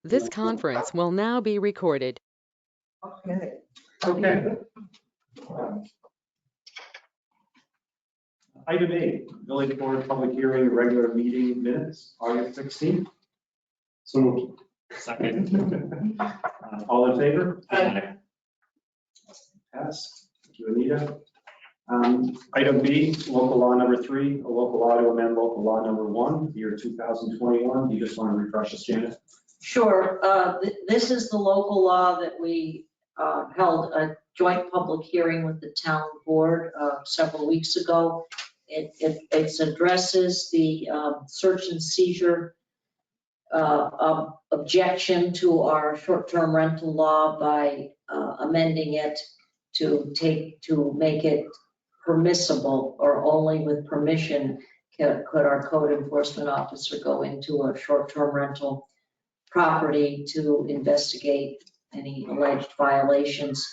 This conference will now be recorded. Okay. Item 8, Village Board Public Hearing, regular meeting minutes, August 16th. So moved. Second. All in favor? Aye. Pass. Thank you, Anita. Item B, local law number 3, a local law to amend local law number 1, year 2021. You just want to refresh us, Janet? Sure. This is the local law that we held a joint public hearing with the town board several weeks ago. It addresses the search and seizure objection to our short-term rental law by amending it to make it permissible, or only with permission could our code enforcement officer go into a short-term rental property to investigate any alleged violations.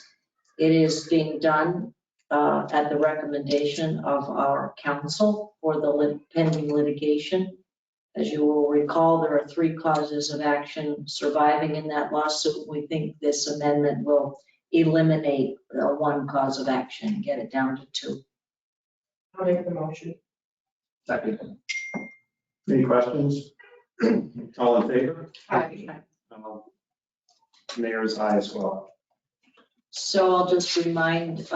It is being done at the recommendation of our counsel for the pending litigation. As you will recall, there are 3 causes of action surviving in that lawsuit. We think this amendment will eliminate 1 cause of action, get it down to 2. I'll make the motion. Second. Any questions? All in favor? Aye. Mayor's aye as well. So I'll just remind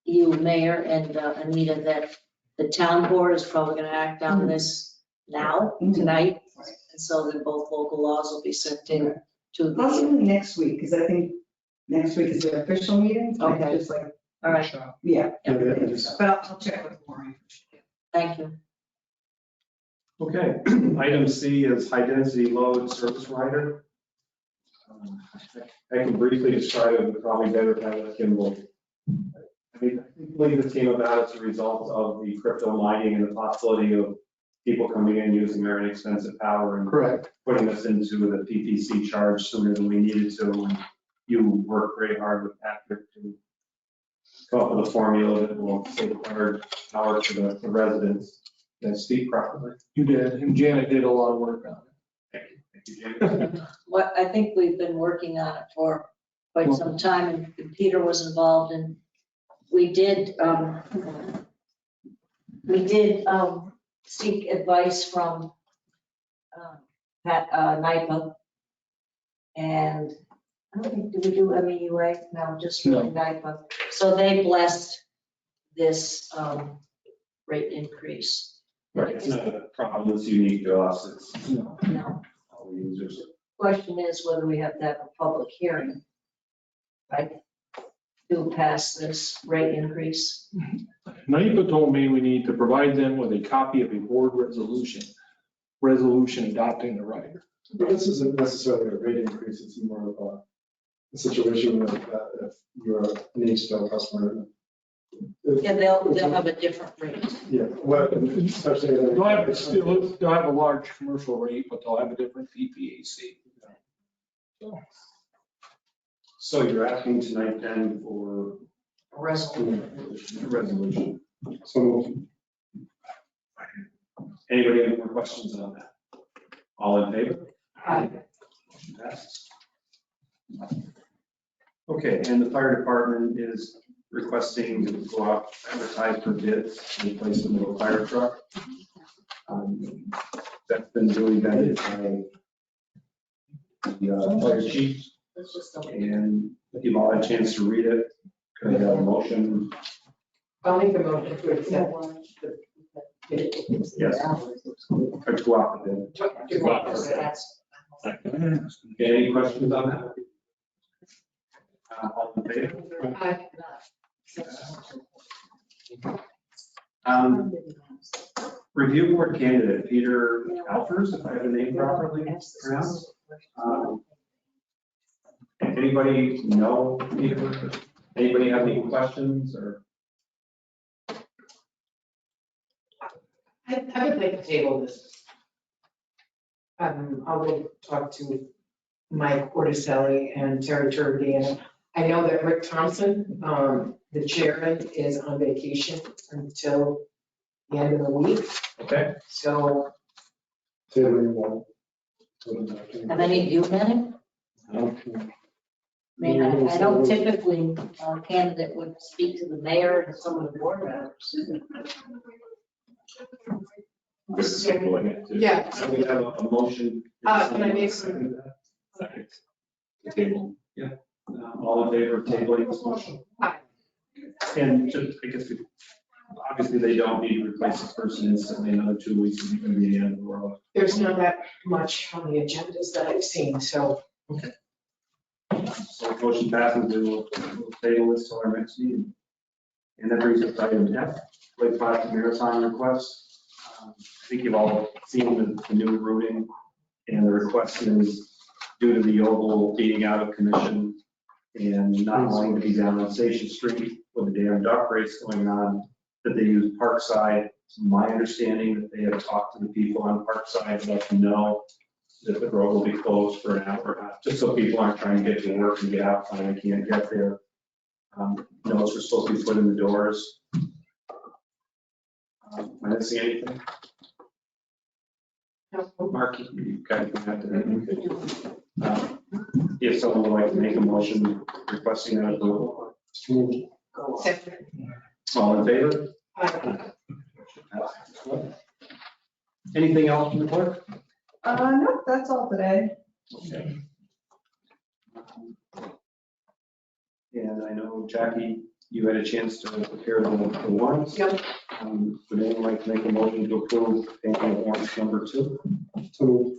you, Mayor and Anita, that the town board is probably going to act on this now, tonight. And so then both local laws will be sent in to the, Possibly next week, because I think next week is the official meeting. so Okay. Just like, all right, yeah, Okay. but I'll check with Maureen. thank you. Okay. Item C is high density load service rider. I can briefly describe it, but probably better if I let Kimball. I believe this came about as a result of the crypto mining and the possibility of people coming in using their inexpensive power and putting us into the PPC charge sooner than we needed to. And you worked very hard with Patrick to come up with a formula that will safeguard power to the residents that speak properly. You did, and Janet did a lot of work on it. Thank you, James. What I think we've been working on it for quite some time, and Peter was involved, and we did seek advice from Pat NIPA, and I don't think, did we do MEUA? No, just really NIPA. So they blessed this rate increase. Right, it's not a problem that's unique to us, it's No. all the users. Question is whether we have to have a public hearing, right, to pass this rate increase. NIPA told me we need to provide them with a copy of a board resolution adopting the rider. But this isn't necessarily a rate increase, it's more of a situation that if you're an HDL customer. Yeah, they'll have a different rate. Yeah, well, especially. They'll have a large commercial rate, but they'll have a different PPAC. So you're asking tonight then for A resolution. a resolution. So Anybody have more questions on that? All in favor? Aye. Motion passes. Okay, and the fire department is requesting to go out, advertise for bids to replace the little fire truck. That's been really vetted by the fire chief, Let's just double- and if you've all had a chance to read it, could I have a motion? I'll make the motion to accept. Yes. Or to go out for bid. That's- Okay, any questions on that? All in favor? Aye. Review board candidate, Peter Alfers, if I have the name properly pronounced. Anybody know Peter? Anybody have any questions or? I would like to table this. I'll go talk to Mike Corticelli and Terry Turvey. I know that Rick Thompson, the chairman, is on vacation until the end of the week. Okay. So tabling one. Have any of you met him? I mean, I don't typically, a candidate would speak to the mayor and some of the board members. Just scheduling it too. Yeah. So we have a motion. Can I make Second. Table, yeah. All in favor of tabling this motion? Aye. And just, I guess, obviously they don't need to replace this person instantly, another 2 weeks is going to be the end of the world. There's not that much on the agendas that I've seen, so So motion passes, we'll table this till our next meeting. And that brings us to item F, Lake Placid Maritime request. I think you've all seen the new routing, and the request is due to the Oval being out of commission and not wanting to be down on Station Street with the damn duck race going on, that they use Parkside. It's my understanding that they have talked to the people on Parkside to let them know that the road will be closed for an hour or half, just so people aren't trying to get to work and get out time and can't get there. Notes were supposed to be put in the doors. Am I missing anything? Mark, you guys can have to. If someone would like to make a motion requesting that approval. second. All in favor? Anything else from the clerk? No, that's all today. Okay. And I know, Jackie, you had a chance to prepare the warrants. Yep. Would anyone like to make a motion to approve payment of warrants number 2? So,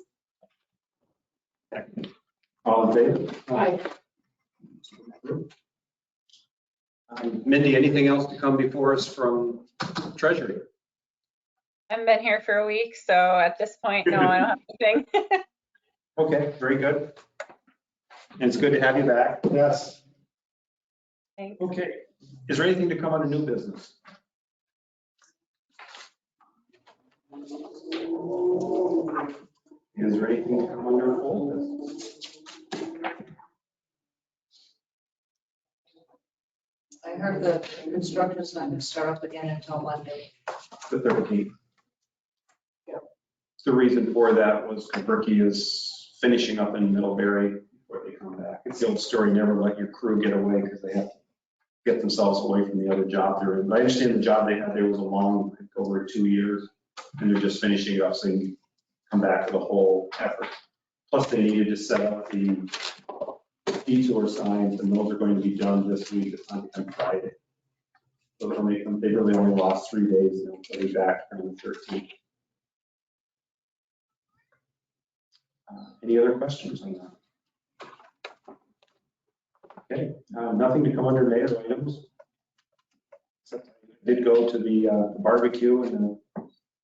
All in favor? Aye. Mindy, anything else to come before us from Treasury? I haven't been here for a week, so at this point, no, I don't have anything. Okay, very good. And it's good to have you back. yes, Thanks. Okay, is there anything to come under new business? Is there anything to come under old business? I heard the construction's not gonna start up again until Monday. The 13th. The reason for that was Kentucky is finishing up in Middlebury before they come back. It's the old story, never let your crew get away because they have to get themselves away from the other job they're in. But I understand the job they had there was a long, like, over 2 years, and they're just finishing it up so they can come back to the whole effort. Plus, they needed to set up the detour signs, and those are going to be done this week, it's not on Friday. So they'll make them, they really only lost 3 days, and they'll be back on the 13th. Any other questions on that? Okay, nothing to come under mayor items. Except I did go to the barbecue and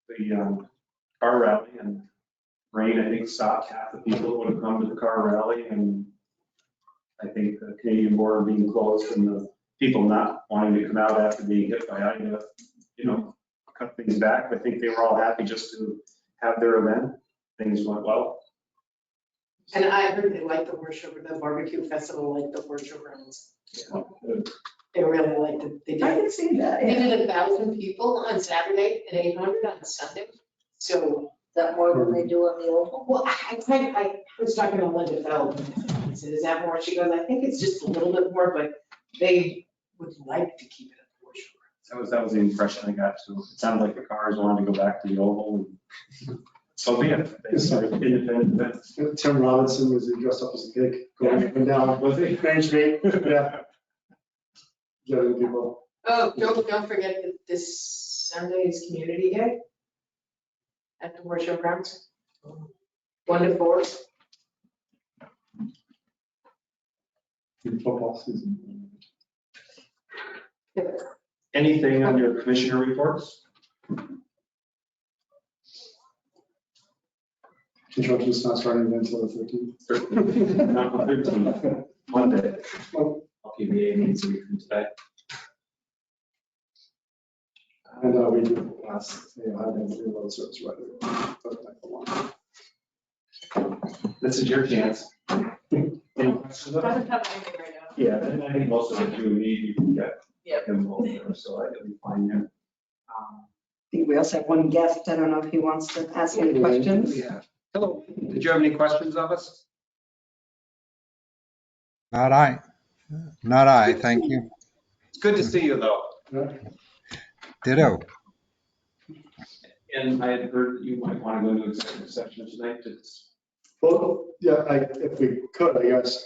the car rally, and rain, I think, stopped half the people that would have come to the car rally, and I think the Canadian border being closed and the people not wanting to come out after being hit by Ida, cut things back. I think they were all happy just to have their event. Things went well. And I heard they like the worship, the barbecue festival, like the worship grounds. They really liked it. They I did. can see that, They yeah. did 1,000 people on Saturday and 800 on Sunday. So, Is that more than they do on the Oval? well, I was talking to Linda Bell. I said, is that more? She goes, I think it's just a little bit more, but they would like to keep it at the worship. That was the impression I got too. It sounded like the cars wanted to go back to the Oval. And so be it. They started independent events. Tim Robinson was dressed up as a pig, going up and down, Was he? Main Street, yeah. Getting people. Oh, don't forget that this Sunday is Community Day at the worship grounds. 1 to 4. In football season. Anything on your commissioner reports? Construction's not starting until the 13th. Not the 13th, Monday. I'll keep the 18th so we can today. And we do last, I've been through road service right. This is your chance. Any questions? Doesn't have anything right now. Yeah, and I think most of it you need, you can get Yep. them both there, so I'll be fine there. I think we also have one guest. I don't know if he wants to ask any questions. Yeah. Hello, did you have any questions of us? Not I, thank you. It's good to see you, though. Ditto. And I had heard that you might want to go into executive session tonight to. Well, yeah, if we could, I guess,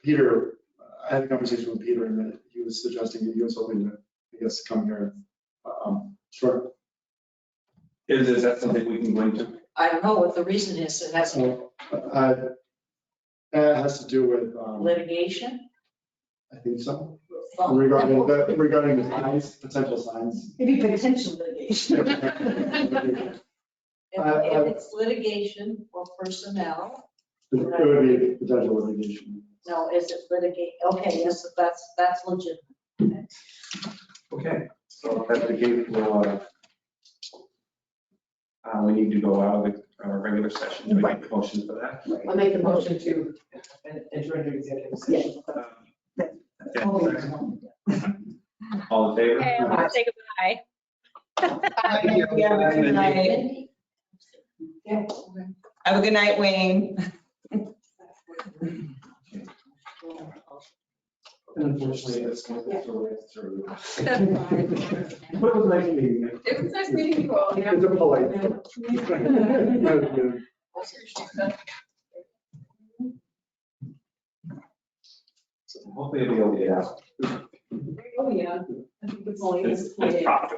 Peter, I had a conversation with Peter and that he was suggesting that he was hoping to, I guess, come here. Sure. Is that something we can go into? I don't know what the reason is. It has It has to do with, litigation. I think so, regarding the signs, potential signs. Maybe potential litigation. If it's litigation or personnel, It would be potential litigation. no, is it litigate? Okay, yes, that's legit. Okay, so if that's the case, we need to go out of the regular session. Do we make a motion for that? I'll make the motion to enter into executive session. All in favor? Okay, I'm gonna say goodbye. Thank you. Have a good night. Have a good night, Wayne. Unfortunately, it's not through. But it was nice meeting you. It was nice meeting you all. It's a polite. Hopefully, I'll be able to get out. Oh, yeah. I think it's only. It's tough.